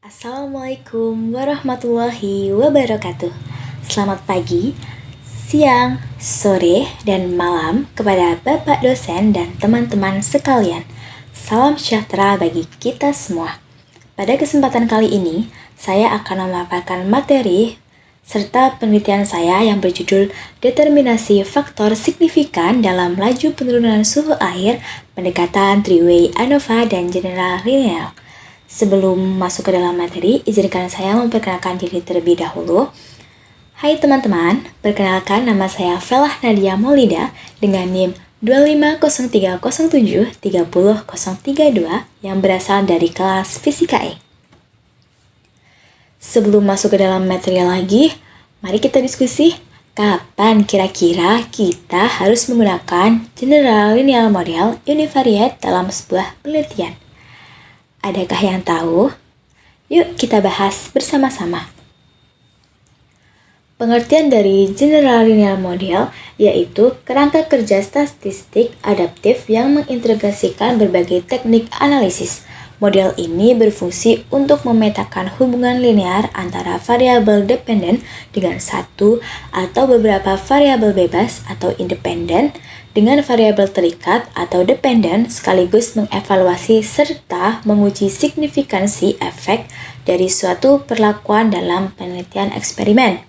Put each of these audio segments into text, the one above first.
Assalamualaikum warahmatullahi wabarakatuh. Selamat pagi, siang, sore, dan malam kepada Bapak dosen dan teman-teman sekalian. Salam sejahtera bagi kita semua. Pada kesempatan kali ini, saya akan memaparkan materi serta penelitian saya yang berjudul Determinasi Faktor Signifikan dalam Laju Penurunan Suhu Air, Pendekatan Three-Way ANOVA dan General Linear. Sebelum masuk ke dalam materi, izinkan saya memperkenalkan diri terlebih dahulu. Hai teman-teman, perkenalkan nama saya Felah Nadia Maulida dengan NIM 25030730032 yang berasal dari kelas Fisika E. Sebelum masuk ke dalam materi lagi, mari kita diskusi kapan kira-kira kita harus menggunakan General Linear Model Univariate dalam sebuah penelitian. Adakah yang tahu? Yuk kita bahas bersama-sama. Pengertian dari General Linear Model yaitu kerangka kerja statistik adaptif yang mengintegrasikan berbagai teknik analisis. Model ini berfungsi untuk memetakan hubungan linear antara variabel dependen dengan satu atau beberapa variabel bebas atau independen dengan variabel terikat atau dependen, sekaligus mengevaluasi serta menguji signifikansi efek dari suatu perlakuan dalam penelitian eksperimen.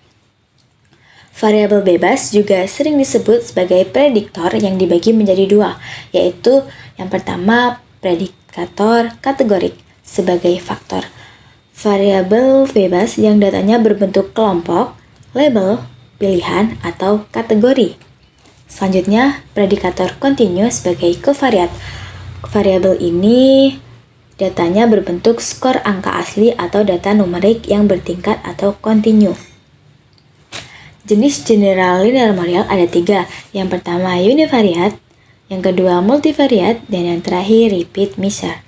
Variabel bebas juga sering disebut sebagai prediktor yang dibagi menjadi dua, yaitu yang pertama predikator kategorik sebagai faktor variabel bebas yang datanya berbentuk kelompok, label, pilihan, atau kategori. Selanjutnya, predikator kontinu sebagai kovariat. Variabel ini datanya berbentuk skor angka asli atau data numerik yang bertingkat atau kontinu. Jenis General Linear Model ada tiga. Yang pertama univariate, yang kedua multivariate, dan yang terakhir repeat measure.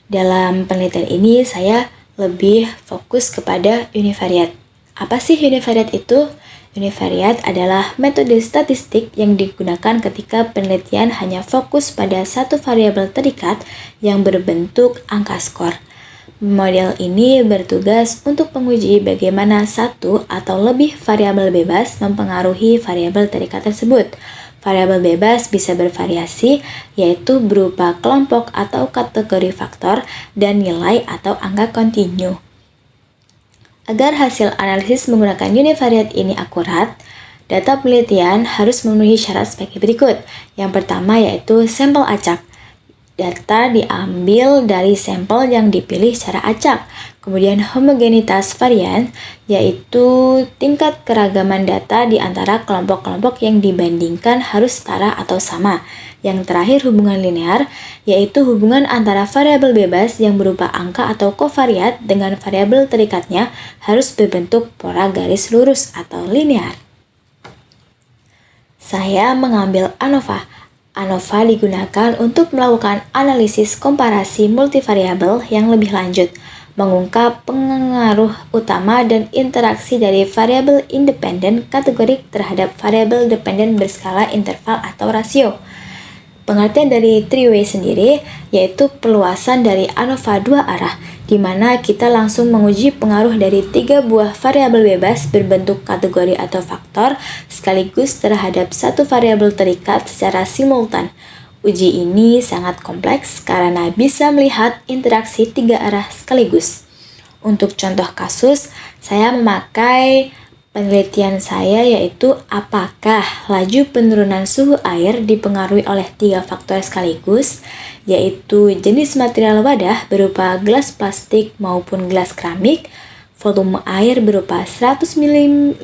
Dalam penelitian ini saya lebih fokus kepada univariate. Apa sih univariate itu? Univariate adalah metode statistik yang digunakan ketika penelitian hanya fokus pada satu variabel terikat yang berbentuk angka skor. Model ini bertugas untuk menguji bagaimana satu atau lebih variabel bebas mempengaruhi variabel terikat tersebut. Variabel bebas bisa bervariasi, yaitu berupa kelompok atau kategori faktor dan nilai atau angka kontinu. Agar hasil analisis menggunakan univariate ini akurat, data penelitian harus memenuhi syarat sebagai berikut. Yang pertama yaitu sampel acak. Data diambil dari sampel yang dipilih secara acak. Kemudian homogenitas varian, yaitu tingkat keragaman data di antara kelompok-kelompok yang dibandingkan harus setara atau sama. Yang terakhir hubungan linear, yaitu hubungan antara variabel bebas yang berupa angka atau kovariat dengan variabel terikatnya harus berbentuk pola garis lurus atau linear. Saya mengambil ANOVA. ANOVA digunakan untuk melakukan analisis komparasi multivariabel yang lebih lanjut, mengungkap pengaruh utama dan interaksi dari variabel independen kategorik terhadap variabel dependen berskala interval atau rasio. Pengertian dari three-way sendiri yaitu perluasan dari ANOVA dua arah, di mana kita langsung menguji pengaruh dari tiga buah variabel bebas berbentuk kategori atau faktor sekaligus terhadap satu variabel terikat secara simultan. Uji ini sangat kompleks karena bisa melihat interaksi tiga arah sekaligus. Untuk contoh kasus, saya memakai penelitian saya yaitu apakah laju penurunan suhu air dipengaruhi oleh tiga faktor sekaligus, yaitu jenis material wadah berupa gelas plastik maupun gelas keramik, volume air berupa 100 ml,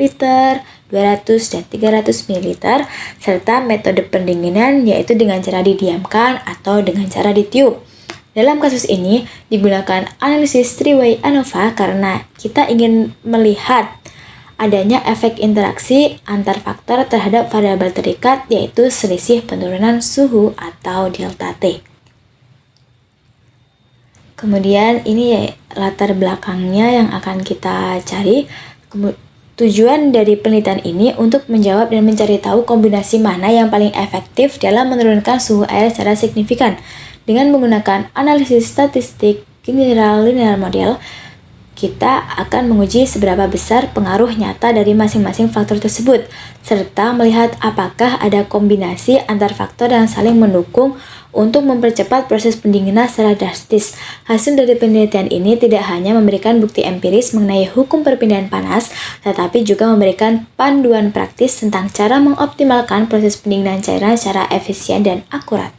200 dan 300 ml, serta metode pendinginan yaitu dengan cara didiamkan atau dengan cara ditiup. Dalam kasus ini digunakan analisis three-way ANOVA karena kita ingin melihat adanya efek interaksi antar faktor terhadap variabel terikat yaitu selisih penurunan suhu atau delta T. Kemudian ini latar belakangnya yang akan kita cari. Tujuan dari penelitian ini untuk menjawab dan mencari tahu kombinasi mana yang paling efektif dalam menurunkan suhu air secara signifikan. Dengan menggunakan analisis statistik General Linear Model, kita akan menguji seberapa besar pengaruh nyata dari masing-masing faktor tersebut, serta melihat apakah ada kombinasi antar faktor yang saling mendukung untuk mempercepat proses pendinginan secara drastis. Hasil dari penelitian ini tidak hanya memberikan bukti empiris mengenai hukum perpindahan panas, tetapi juga memberikan panduan praktis tentang cara mengoptimalkan proses pendinginan cairan secara efisien dan akurat.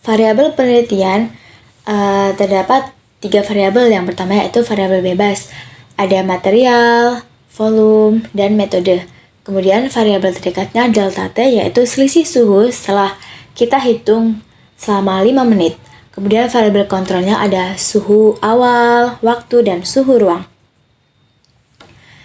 Variabel penelitian terdapat 3 variabel. Yang pertama yaitu variabel bebas. Ada material, volume, dan metode. Kemudian variabel terdekatnya delta T, yaitu selisih suhu setelah kita hitung selama 5 menit. Kemudian variabel kontrolnya ada suhu awal, waktu, dan suhu ruang.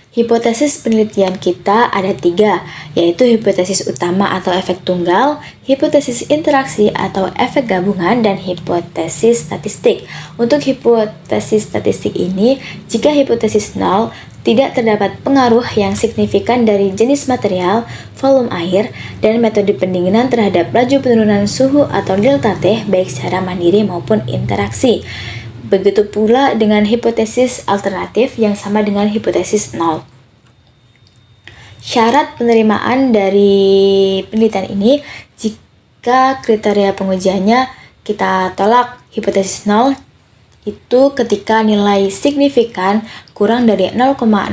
Hipotesis penelitian kita ada 3, yaitu hipotesis utama atau efek tunggal, hipotesis interaksi atau efek gabungan, dan hipotesis statistik. Untuk hipotesis statistik ini, jika hipotesis 0, tidak terdapat pengaruh yang signifikan dari jenis material, volume air, dan metode pendinginan terhadap laju penurunan suhu atau delta T baik secara mandiri maupun interaksi. Begitu pula dengan hipotesis alternatif yang sama dengan hipotesis 0. Syarat penerimaan dari penelitian ini, jika kriteria pengujiannya kita tolak hipotesis 0, itu ketika nilai signifikan kurang dari 0,05,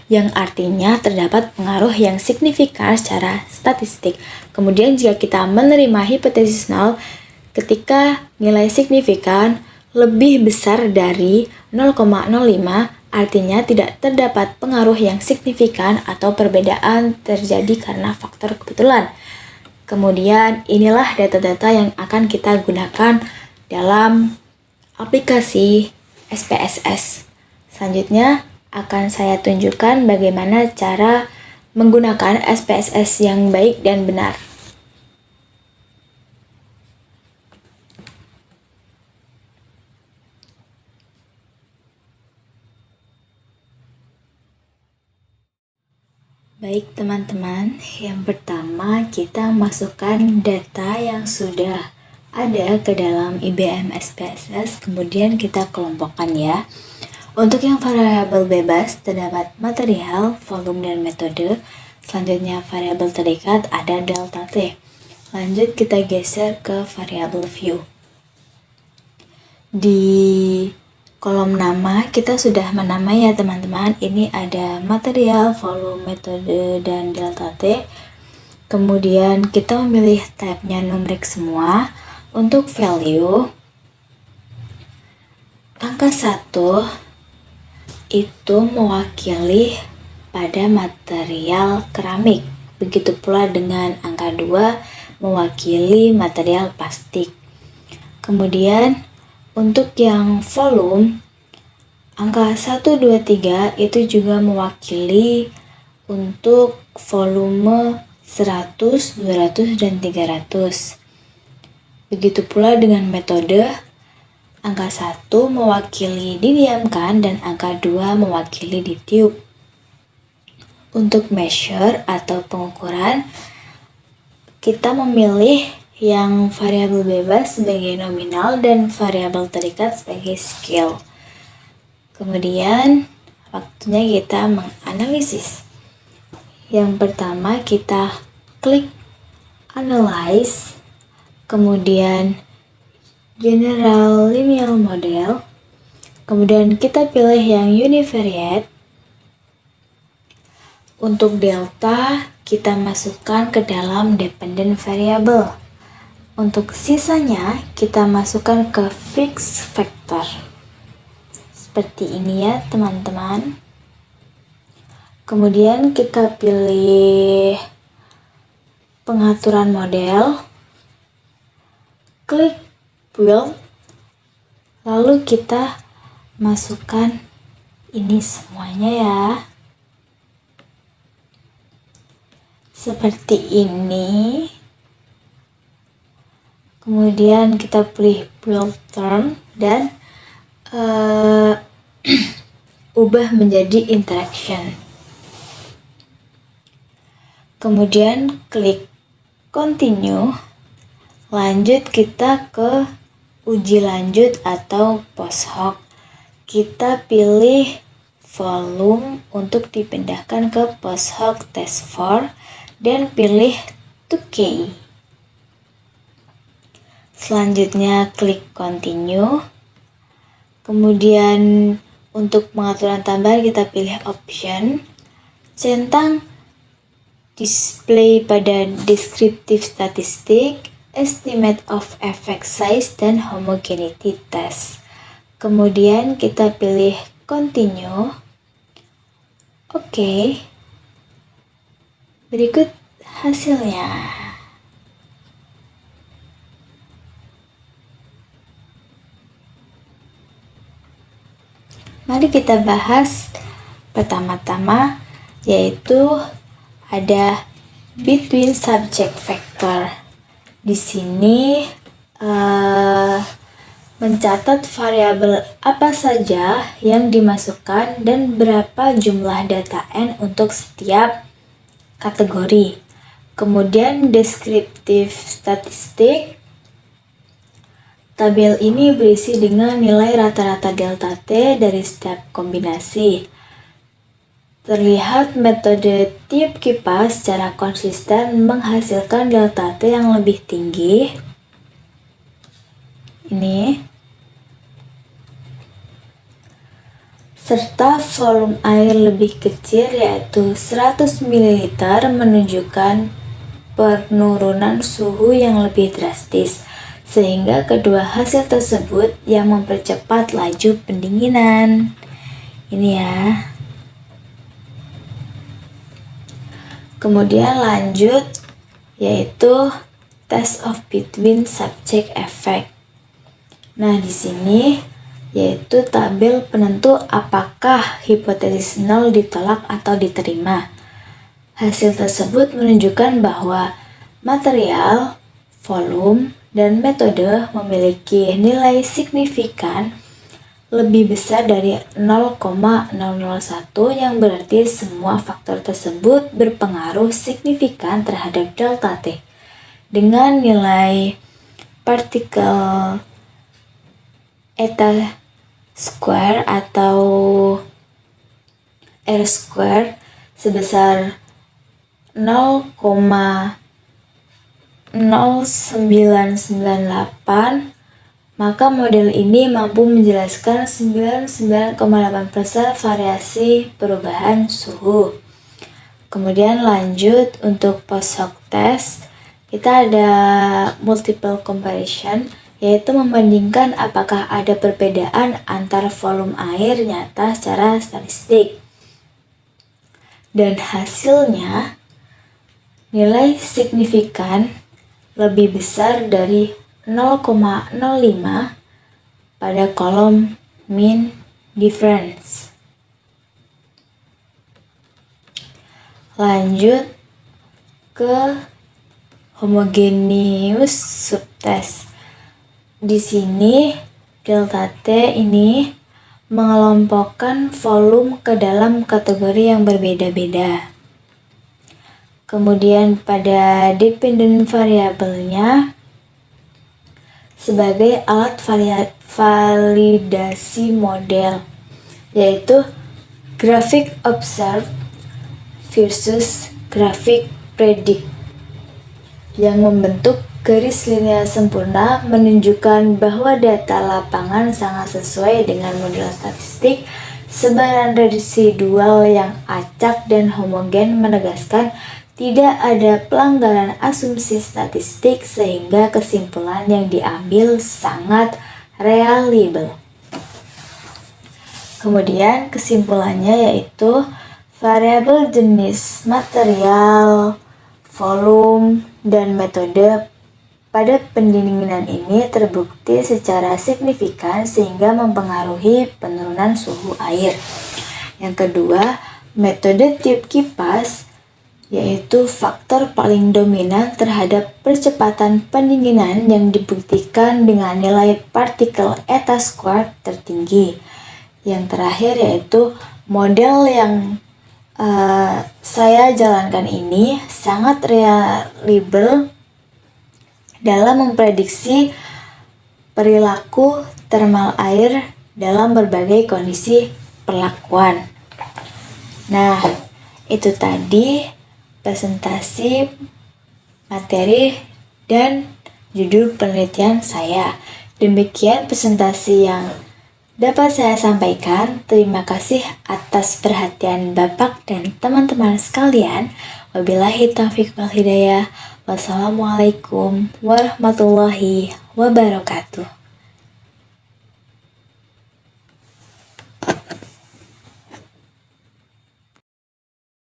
yang artinya terdapat pengaruh yang signifikan secara statistik. Kemudian jika kita menerima hipotesis 0, ketika nilai signifikan lebih besar dari 0,05, artinya tidak terdapat pengaruh yang signifikan atau perbedaan terjadi karena faktor kebetulan. Kemudian inilah data-data yang akan kita gunakan dalam aplikasi SPSS. Selanjutnya akan saya tunjukkan bagaimana cara menggunakan SPSS yang baik dan benar. Baik teman-teman, yang pertama kita masukkan data yang sudah ada ke dalam IBM SPSS, kemudian kita kelompokkan ya. Untuk yang variabel bebas terdapat material, volume, dan metode. Selanjutnya variabel terdekat ada delta T. Lanjut kita geser ke variabel view. Di kolom nama kita sudah menamai ya teman-teman. Ini ada material, volume, metode, dan delta T. Kemudian kita memilih type-nya numerik semua. Untuk value, angka 1 itu mewakili pada material keramik. Begitu pula dengan angka 2 mewakili material plastik. Kemudian untuk yang volume, angka 1, 2, 3 itu juga mewakili untuk volume 100, 200, dan 300. Begitu pula dengan metode, angka 1 mewakili didiamkan dan angka 2 mewakili ditiup. Untuk measure atau pengukuran, kita memilih yang variabel bebas sebagai nominal dan variabel terikat sebagai scale. Kemudian waktunya kita menganalisis. Yang pertama kita klik analyze, kemudian general linear model, kemudian kita pilih yang univariate. Untuk delta kita masukkan ke dalam dependent variable. Untuk sisanya kita masukkan ke fixed factor. Seperti ini ya teman-teman. Kemudian kita pilih pengaturan model, klik build, lalu kita masukkan ini semuanya ya. Seperti ini. Kemudian kita pilih build term dan ubah menjadi interaction. Kemudian klik continue. Lanjut kita ke uji lanjut atau post hoc. kita pilih volume untuk dipindahkan ke post hoc test 4 dan pilih 2K. Selanjutnya klik continue. Kemudian untuk pengaturan tambahan kita pilih option, centang display pada descriptive statistik, estimate of effect size, dan homogeneity test. Kemudian kita pilih continue. Oke. Berikut hasilnya. Mari kita bahas pertama-tama, yaitu ada between subject factor. Di sini mencatat variabel apa saja yang dimasukkan dan berapa jumlah data N untuk setiap kategori. Kemudian descriptive statistik. Tabel ini berisi dengan nilai rata-rata delta T dari setiap kombinasi. Terlihat metode tiup kipas secara konsisten menghasilkan delta T yang lebih tinggi. Ini. Serta volume air lebih kecil yaitu 100 ml menunjukkan penurunan suhu yang lebih drastis. Sehingga kedua hasil tersebut yang mempercepat laju pendinginan. Ini ya. Kemudian lanjut, yaitu test of between subject effect. Nah, di sini yaitu tabel penentu apakah hipotesis nol ditolak atau diterima. Hasil tersebut menunjukkan bahwa material, volume, dan metode memiliki nilai signifikan lebih besar dari 0,001 yang berarti semua faktor tersebut berpengaruh signifikan terhadap delta T dengan nilai partikel eta square atau R square sebesar 0,0998, maka model ini mampu menjelaskan 99,8% variasi perubahan suhu. Kemudian lanjut untuk post hoc test, kita ada multiple comparison, yaitu membandingkan apakah ada perbedaan antar volume air nyata secara statistik. Dan hasilnya nilai signifikan lebih besar dari 0,05 pada kolom mean difference. Lanjut ke homogeneous subtest. Di sini delta T ini mengelompokkan volume ke dalam kategori yang berbeda-beda. Kemudian pada dependent variabelnya sebagai alat validasi model, yaitu grafik observe versus grafik predict yang membentuk garis linear sempurna menunjukkan bahwa data lapangan sangat sesuai dengan model statistik. Sebaran residual yang acak dan homogen menegaskan tidak ada pelanggaran asumsi statistik sehingga kesimpulan yang diambil sangat reliable. Kemudian kesimpulannya yaitu variabel jenis material, volume, dan metode pada pendinginan ini terbukti secara signifikan sehingga mempengaruhi penurunan suhu air. Yang kedua, metode tiup kipas yaitu faktor paling dominan terhadap percepatan pendinginan yang dibuktikan dengan nilai partikel eta square tertinggi. Yang terakhir yaitu model yang saya jalankan ini sangat reliable dalam memprediksi perilaku thermal air dalam berbagai kondisi perlakuan. Nah, itu tadi presentasi materi dan judul penelitian saya. Demikian presentasi yang dapat saya sampaikan. Terima kasih atas perhatian Bapak dan teman-teman sekalian. Wabillahi taufiq wal hidayah. Wassalamualaikum warahmatullahi wabarakatuh.